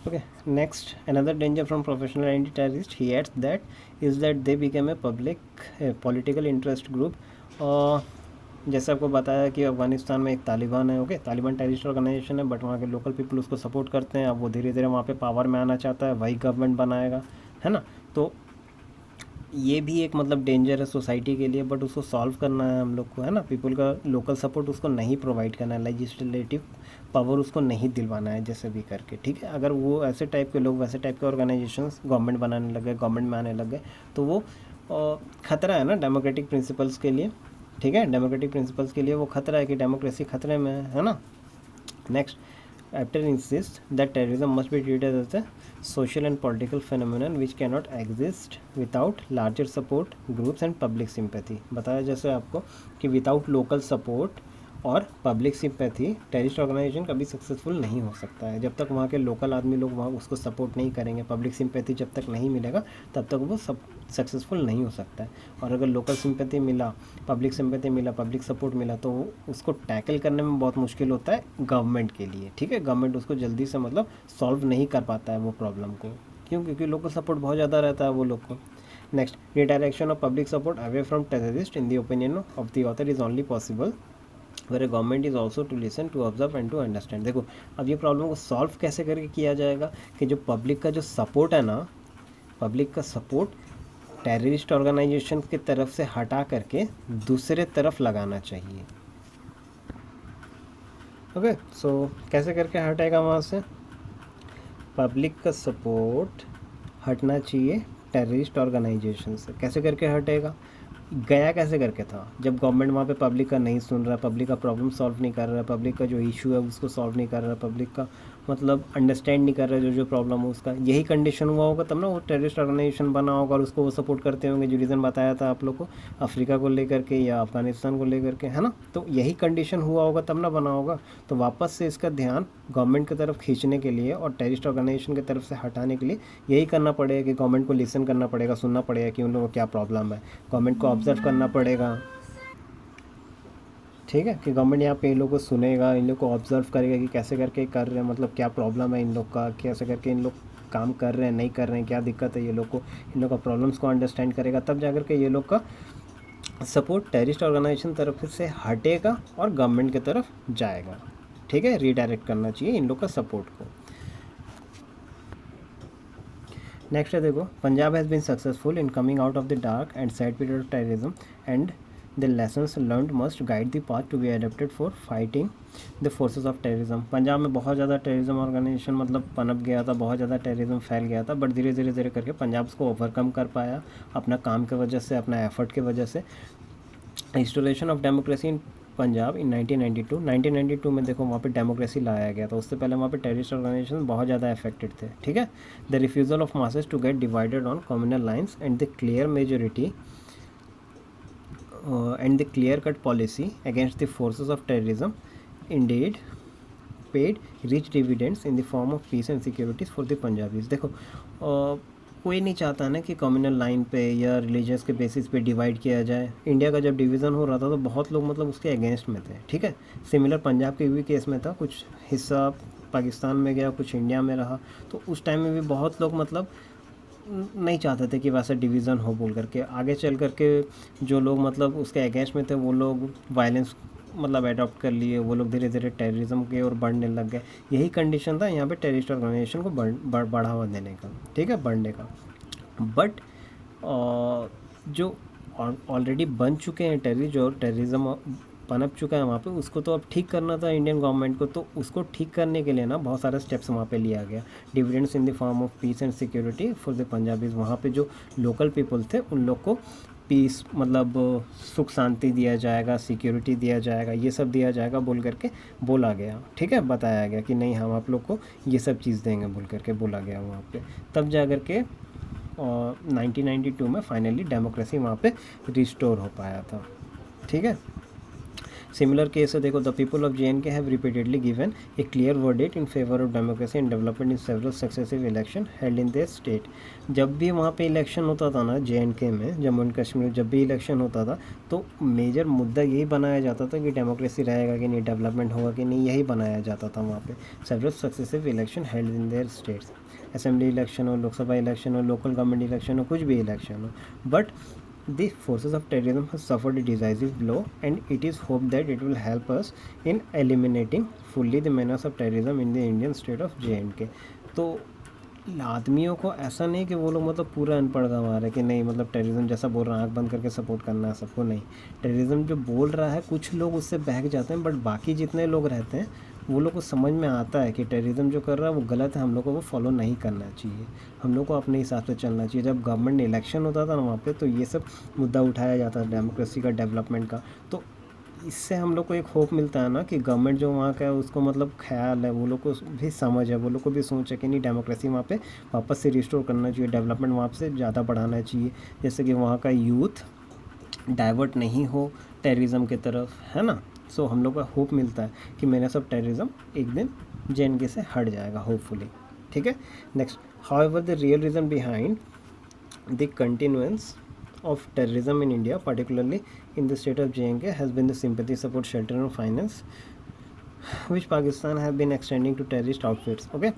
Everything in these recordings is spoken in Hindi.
Okay, next, another danger from professional anti-terrorist, he adds that, is that they become a public political interest group. जैसे आपको बताया कि अफ़गानिस्तान में एक तालिबान है, ओके, तालिबान टेररिस्ट ऑर्गेनाइजेशन है, बट वहाँ के लोकल पीपल उसको सपोर्ट करते हैं। अब वो धीरे धीरे वहाँ पे पावर में आना चाहता है, वही गवर्नमेंट बनाएगा, है ना। तो ये भी एक मतलब डेंजर है सोसाइटी के लिए, बट उसको सॉल्व करना है हम लोग को, है ना। पीपल का लोकल सपोर्ट उसको नहीं प्रोवाइड करना है, लेजिस्लेटिव पावर उसको नहीं दिलवाना है जैसे भी करके, ठीक है। अगर वो ऐसे टाइप के लोग, वैसे टाइप के ऑर्गेनाइजेशंस गवर्नमेंट बनाने लग गए, गवर्नमेंट में आने लग गए, तो वो खतरा है ना डेमोक्रेटिक प्रिंसिपल्स के लिए, ठीक है। डेमोक्रेटिक प्रिंसिपल्स के लिए वो खतरा है कि डेमोक्रेसी खतरे में है ना। Next, after insists that terrorism must be treated as a social and political phenomenon which cannot exist without larger support groups and public sympathy। बताया जैसे आपको कि विदाउट लोकल सपोर्ट और पब्लिक सिंपैथी टेररिस्ट ऑर्गेनाइजेशन कभी सक्सेसफुल नहीं हो सकता है। जब तक वहाँ के लोकल आदमी लोग वहाँ उसको सपोर्ट नहीं करेंगे, पब्लिक सिंपैथी जब तक नहीं मिलेगा, तब तक वो सब सक्सेसफुल नहीं हो सकता है। और अगर लोकल सिंपैथी मिला, पब्लिक सिंपैथी मिला, पब्लिक सपोर्ट मिला, तो उसको टैकल करने में बहुत मुश्किल होता है गवर्नमेंट के लिए, ठीक है। गवर्नमेंट उसको जल्दी से मतलब सॉल्व नहीं कर पाता है वो प्रॉब्लम को, क्यों? क्योंकि लोकल सपोर्ट बहुत ज़्यादा रहता है वो लोग को। Next, redirection of public support away from terrorist in the opinion of the author is only possible where government is also to listen, to observe and to understand. देखो, अब ये प्रॉब्लम को सॉल्व कैसे करके किया जाएगा कि जो पब्लिक का जो सपोर्ट है ना, पब्लिक का सपोर्ट टेररिस्ट ऑर्गेनाइजेशन की तरफ से हटा करके दूसरे तरफ लगाना चाहिए। ओके, सो कैसे करके हटेगा वहाँ से? पब्लिक का सपोर्ट हटना चाहिए टेररिस्ट ऑर्गेनाइजेशन से। कैसे करके हटेगा? गया कैसे करके था? जब गवर्नमेंट वहाँ पे पब्लिक का नहीं सुन रहा, पब्लिक का प्रॉब्लम सॉल्व नहीं कर रहा, पब्लिक का जो इशू है उसको सॉल्व नहीं कर रहा, पब्लिक का मतलब अंडरस्टैंड नहीं कर रहा जो जो प्रॉब्लम है उसका, यही कंडीशन हुआ होगा तब ना वो टेररिस्ट ऑर्गेनाइजेशन बना होगा और उसको वो सपोर्ट करते होंगे। जो रीज़न बताया था आप लोग को, अफ्रीका को लेकर के या अफगानिस्तान को लेकर के, है ना। तो यही कंडीशन हुआ होगा तब ना बना होगा। तो वापस से इसका ध्यान गवर्नमेंट की तरफ खींचने के लिए और टेररिस्ट ऑर्गेनाइजेशन की तरफ से हटाने के लिए यही करना पड़ेगा कि गवर्नमेंट को लिसन करना पड़ेगा, सुनना पड़ेगा कि उन लोगों को क्या प्रॉब्लम है, गवर्नमेंट को ऑब्जर्व करना पड़ेगा, ठीक है। कि गवर्नमेंट यहाँ पे इन लोगों को सुनेगा, इन लोग को ऑब्जर्व करेगा कि कैसे करके कर रहे हैं, मतलब क्या प्रॉब्लम है इन लोग का, कैसे करके इन लोग काम कर रहे हैं, नहीं कर रहे हैं, क्या दिक्कत है ये लोग को, इन लोग का प्रॉब्लम्स को अंडरस्टैंड करेगा, तब जा कर के ये लोग का सपोर्ट टेररिस्ट ऑर्गेनाइजेशन तरफ से हटेगा और गवर्नमेंट की तरफ जाएगा, ठीक है। रीडायरेक्ट करना चाहिए इन लोग का सपोर्ट को। नेक्स्ट है, देखो, Punjab has been successful in coming out of the dark and sad period of terrorism and the lessons learned must guide the path to be adapted for fighting the forces of terrorism. Punjab में बहुत ज़्यादा टेररिज्म ऑर्गेनाइजेशन मतलब पनप गया था, बहुत ज़्यादा टेररिज्म फैल गया था, बट धीरे धीरे धीरे करके पंजाब उसको ओवरकम कर पाया अपना काम की वजह से, अपना एफर्ट की वजह से। Installation of democracy in Punjab in 1992 में देखो वहाँ पे डेमोक्रेसी लाया गया था। उससे पहले वहाँ पे टेररिस्ट ऑर्गेनाइजेशन बहुत ज़्यादा अफेक्टेड थे, ठीक है। The refusal of masses to get divided on communal lines and the clear majority and the clear-cut policy against the forces of terrorism indeed paid rich dividends in the form of peace and security for the Punjabis। देखो कोई नहीं चाहता ना कि कम्युनल लाइन पे या रिलीजियस के बेसिस पे डिवाइड किया जाए। इंडिया का जब डिवीज़न हो रहा था तो बहुत लोग मतलब उसके अगेंस्ट में थे, ठीक है। सिमिलर पंजाब के भी केस में था, कुछ हिस्सा पाकिस्तान में गया, कुछ इंडिया में रहा। तो उस टाइम में भी बहुत लोग मतलब नहीं चाहते थे कि वैसा डिवीज़न हो बोल करके। आगे चल करके जो लोग मतलब उसके अगेंस्ट में थे वो लोग वायलेंस मतलब अडॉप्ट कर लिए, वो लोग धीरे धीरे टेररिज्म के और बढ़ने लग गए। यही कंडीशन था यहाँ पे टेररिस्ट ऑर्गेनाइजेशन को बढ़ावा देने का, ठीक है, बढ़ने का। बट जो ऑलरेडी बन चुके हैं जो टेररिज्म पनप चुका है वहाँ पे, उसको तो अब ठीक करना था इंडियन गवर्नमेंट को। तो उसको ठीक करने के लिए ना बहुत सारे स्टेप्स वहाँ पे लिया गया। Dividends in the form of peace and security for the Punjabis. वहाँ पे जो लोकल पीपल थे उन लोग को पीस मतलब सुख शांति दिया जाएगा, सिक्योरिटी दिया जाएगा, ये सब दिया जाएगा बोल करके बोला गया, ठीक है। बताया गया कि नहीं हम आप लोग को ये सब चीज़ देंगे बोल करके बोला गया वहाँ पे। तब जा कर के 1992 में फाइनली डेमोक्रेसी वहाँ पे रिस्टोर हो पाया था, ठीक है। सिमिलर केस है देखो, the people of JNK have repeatedly given A clear verdict in favour of democracy and development in several successive election held in their state. जब भी वहाँ पे इलेक्शन होता था ना JNK में, जम्मू एंड कश्मीर, जब भी इलेक्शन होता था तो मेजर मुद्दा यही बनाया जाता था कि डेमोक्रेसी रहेगा कि नहीं, डेवलपमेंट होगा कि नहीं, यही बनाया जाता था वहाँ पे। Several successive election held in their states, assembly election हो, लोकसभा इलेक्शन हो, लोकल गवर्नमेंट इलेक्शन हो, कुछ भी इलेक्शन हो। But the forces of terrorism have suffered a decisive blow and it is hoped that it will help us in eliminating fully the menace of terrorism in the Indian state of JNK। तो आदमियों को ऐसा नहीं कि वो लोग मतलब पूरा अनपढ़ गंवा रहे कि नहीं, मतलब टेररिज्म जैसा बोल रहा है आँख बंद करके सपोर्ट करना है सबको, नहीं। टेररिज्म जो बोल रहा है कुछ लोग उससे बहक जाते हैं, बट बाकी जितने लोग रहते हैं वो लोग को समझ में आता है कि टेररिज्म जो कर रहा है वो गलत है, हम लोग को वो फॉलो नहीं करना चाहिए, हम लोग को अपने हिसाब से चलना चाहिए। जब गवर्नमेंट इलेक्शन होता था ना वहाँ पे, तो ये सब मुद्दा उठाया जाता था डेमोक्रेसी का, डेवलपमेंट का। तो इससे हम लोग को एक होप मिलता है ना कि गवर्नमेंट जो वहाँ का है उसको मतलब ख्याल है, वो लोग को भी समझ है, वो लोग को भी सोच है कि नहीं डेमोक्रेसी वहाँ पे वापस से रिस्टोर करना चाहिए, डेवलपमेंट वहाँ से ज़्यादा बढ़ाना चाहिए, जैसे कि वहाँ का यूथ डाइवर्ट नहीं हो टेररिज्म की तरफ, है ना। सो हम लोग का होप मिलता है कि मेरा सब टेररिज्म एक दिन JNK से हट जाएगा होपफुली, ठीक है। Next, however the real reason behind the continuance of terrorism in India, particularly in the state of JNK, has been the sympathy, support, shelter and finance which Pakistan have been extending to terrorist outfits। Okay,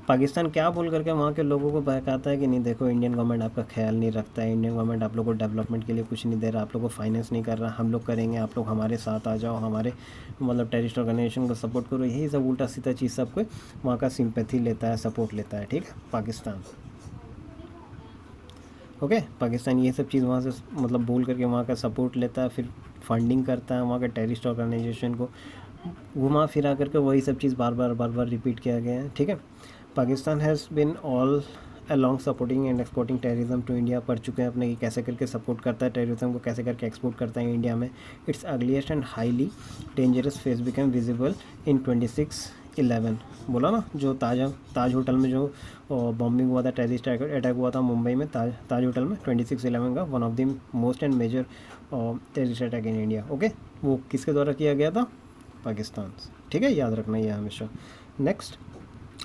Pakistan क्या बोल करके वहाँ के लोगों को बहकाता है कि नहीं देखो इंडियन गवर्नमेंट आपका ख्याल नहीं रखता है, इंडियन गवर्नमेंट आप लोग को डेवलपमेंट के लिए कुछ नहीं दे रहा, आप लोग को फाइनेंस नहीं कर रहा, हम लोग करेंगे, आप लोग हमारे साथ आ जाओ, हमारे मतलब टेररिस्ट ऑर्गेनाइजेशन को सपोर्ट करो। यही सब उल्टा सीधा चीज़ सबको वहाँ का सिंपैथी लेता है, सपोर्ट लेता है, ठीक है, पाकिस्तान। ओके, पाकिस्तान ये सब चीज़ वहाँ से मतलब बोल करके वहाँ का सपोर्ट लेता है, फिर फंडिंग करता है वहाँ के टेररिस्ट ऑर्गेनाइजेशन को, घुमा फिरा करके वही सब चीज़ बार बार रिपीट किया गया है, ठीक है। Pakistan has been all along supporting and exporting terrorism to India, पढ़ चुके हैं अपने कि कैसे करके सपोर्ट करता है टेररिज्म को, कैसे करके एक्सपोर्ट करता है इंडिया में। It's ugliest and highly dangerous face become visible in 26/11, बोला ना, जो ताज होटल में जो बॉम्बिंग हुआ था, टेररिस्ट अटैक हुआ था मुंबई में, ताज होटल में 26/11 का, one of the most and major terrorist attack in India. Okay, वो किसके द्वारा किया गया था? पाकिस्तान, ठीक है, याद रखना ये हमेशा। Next,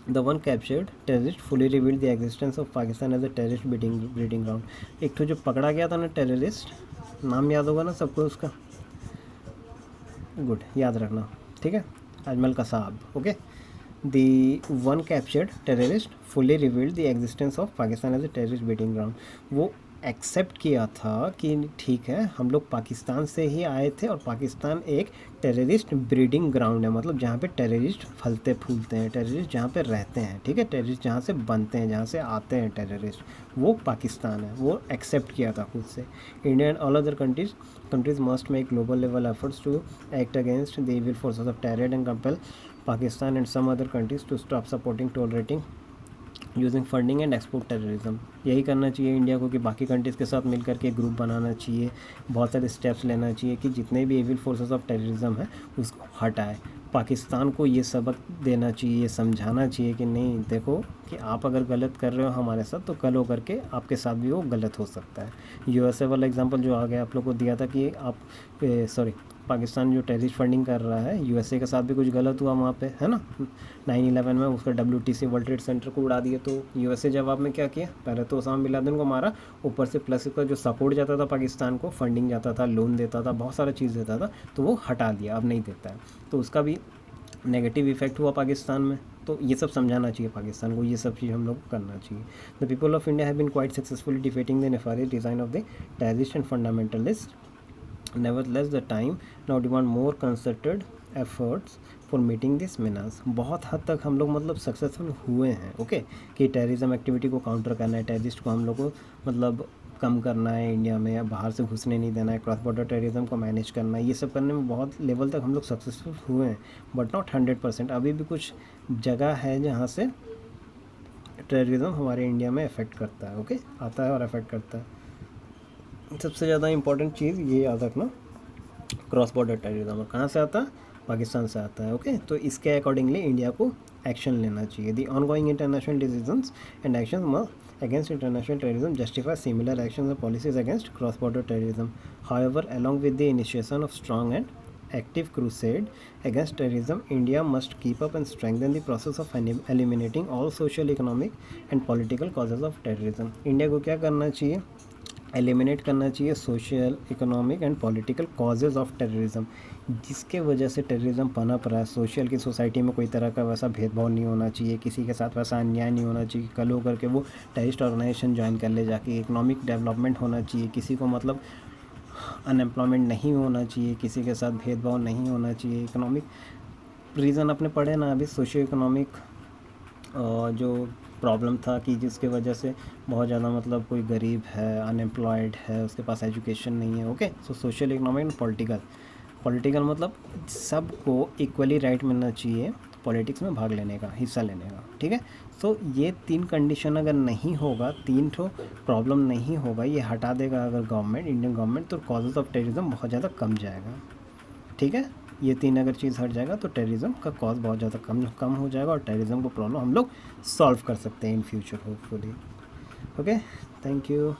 the one captured terrorist fully revealed the existence of Pakistan as a terrorist breeding ground. एक तो जो पकड़ा गया था ना टेररिस्ट, नाम याद होगा ना सबको उसका, गुड, याद रखना, ठीक है, Ajmal Kasab. Okay, the one captured terrorist fully revealed the existence of Pakistan as a terrorist breeding ground. वो एक्सेप्ट किया था कि ठीक है हम लोग पाकिस्तान से ही आए थे और पाकिस्तान एक टेररिस्ट ब्रीडिंग ग्राउंड है, मतलब जहाँ पे टेररिस्ट फलते फूलते हैं, टेररिस्ट जहाँ पे रहते हैं, ठीक है, टेररिस्ट जहाँ से बनते हैं, जहाँ से आते हैं टेररिस्ट, वो पाकिस्तान है, वो एक्सेप्ट किया था खुद से। India and all other countries must make global level efforts to act against the evil forces of terror and compel Pakistan and some other countries to stop supporting, tolerating, using funding and export terrorism. यही करना चाहिए इंडिया को कि बाकी कंट्रीज़ के साथ मिलकर के ग्रुप बनाना चाहिए, बहुत सारे स्टेप्स लेना चाहिए कि जितने भी एविल फोर्सेस ऑफ टेररिज्म है उसको हटाए। पाकिस्तान को ये सबक देना चाहिए, ये समझाना चाहिए कि नहीं देखो कि आप अगर गलत कर रहे हो हमारे साथ तो कल हो करके आपके साथ भी वो गलत हो सकता है। USA वाला एग्जांपल जो आ गया आप लोग को दिया था कि आप पाकिस्तान जो टेररिस्ट फंडिंग कर रहा है, USA के साथ भी कुछ गलत हुआ वहाँ पे, है ना, 9/11 में उसका WTC वर्ल्ड ट्रेड सेंटर को उड़ा दिया, तो USA जवाब में क्या किया, पहले तो ओसामा बिन लादेन को मारा, ऊपर से प्लस इसका जो सपोर्ट जाता था पाकिस्तान को, फंडिंग जाता था, लोन देता था, बहुत सारा चीज़ देता था, तो वो हटा दिया, अब नहीं देता है, तो उसका भी नेगेटिव इफेक्ट हुआ पाकिस्तान में। तो ये सब समझाना चाहिए पाकिस्तान को, ये सब चीज़ हम लोग को करना चाहिए। The people of India have been quite successfully defeating the nefarious design of the terrorist and fundamentalist. Nevertheless, the time now demand more concerted efforts for meeting this menace। बहुत हद तक हम लोग मतलब सक्सेसफुल हुए हैं, ओके, कि टेररिज्म एक्टिविटी को काउंटर करना है, टेररिस्ट को हम लोग को मतलब कम करना है, इंडिया में या बाहर से घुसने नहीं देना है, क्रॉस बॉर्डर टेररिज्म को मैनेज करना है, ये सब करने में बहुत लेवल तक हम लोग सक्सेसफुल हुए हैं, बट नॉट 100%। अभी भी कुछ जगह है जहाँ से टेररिज्म हमारे इंडिया में अफेक्ट करता है, ओके, आता है और अफेक्ट करता है। सबसे ज़्यादा इंपॉर्टेंट चीज़ ये याद रखना, क्रॉस बॉर्डर टेररिज्म, और कहाँ से आता है, पाकिस्तान से आता है, ओके। तो इसके अकॉर्डिंगली इंडिया को एक्शन लेना चाहिए। The ongoing international decisions and actions against international terrorism justify similar actions and policies against cross-border terrorism. However, along with the initiation of strong and active crusade against terrorism, India must keep up and strengthen the process of eliminating all social, economic and political causes of terrorism. India को क्या करना चाहिए? एलिमिनेट करना चाहिए social, economic and political causes of terrorism, जिसके वजह से टेररिज्म पनप रहा है। सोशल की सोसाइटी में कोई तरह का वैसा भेदभाव नहीं होना चाहिए, किसी के साथ वैसा अन्याय नहीं होना चाहिए, कल हो करके वो टेररिस्ट ऑर्गेनाइजेशन ज्वाइन कर ले जाके। इकोनॉमिक डेवलपमेंट होना चाहिए, किसी को मतलब अनएम्प्लॉयमेंट नहीं होना चाहिए, किसी के साथ भेदभाव नहीं होना चाहिए। इकोनॉमिक रीज़न अपने पढ़े ना अभी, सोशियो इकोनॉमिक जो प्रॉब्लम था कि जिसके वजह से बहुत ज़्यादा मतलब कोई गरीब है, अनएम्प्लॉयड है, उसके पास एजुकेशन नहीं है। Okay, so social, economic and political मतलब सबको इक्वली राइट मिलना चाहिए पॉलिटिक्स में भाग लेने का, हिस्सा लेने का। ठीक है, सो ये 3 कंडीशन अगर नहीं होगा, 3 ठो प्रॉब्लम नहीं होगा, ये हटा देगा अगर गवर्नमेंट, इंडियन गवर्नमेंट, तो कॉजेज़ ऑफ टेररिज्म बहुत ज़्यादा कम जाएगा। ठीक है, ये 3 अगर चीज़ हट जाएगा तो टेररिज्म का कॉज बहुत ज़्यादा कम हो जाएगा और टेररिज्म को प्रॉब्लम हम लोग सॉल्व कर सकते हैं in future hopefully. Okay, thank you.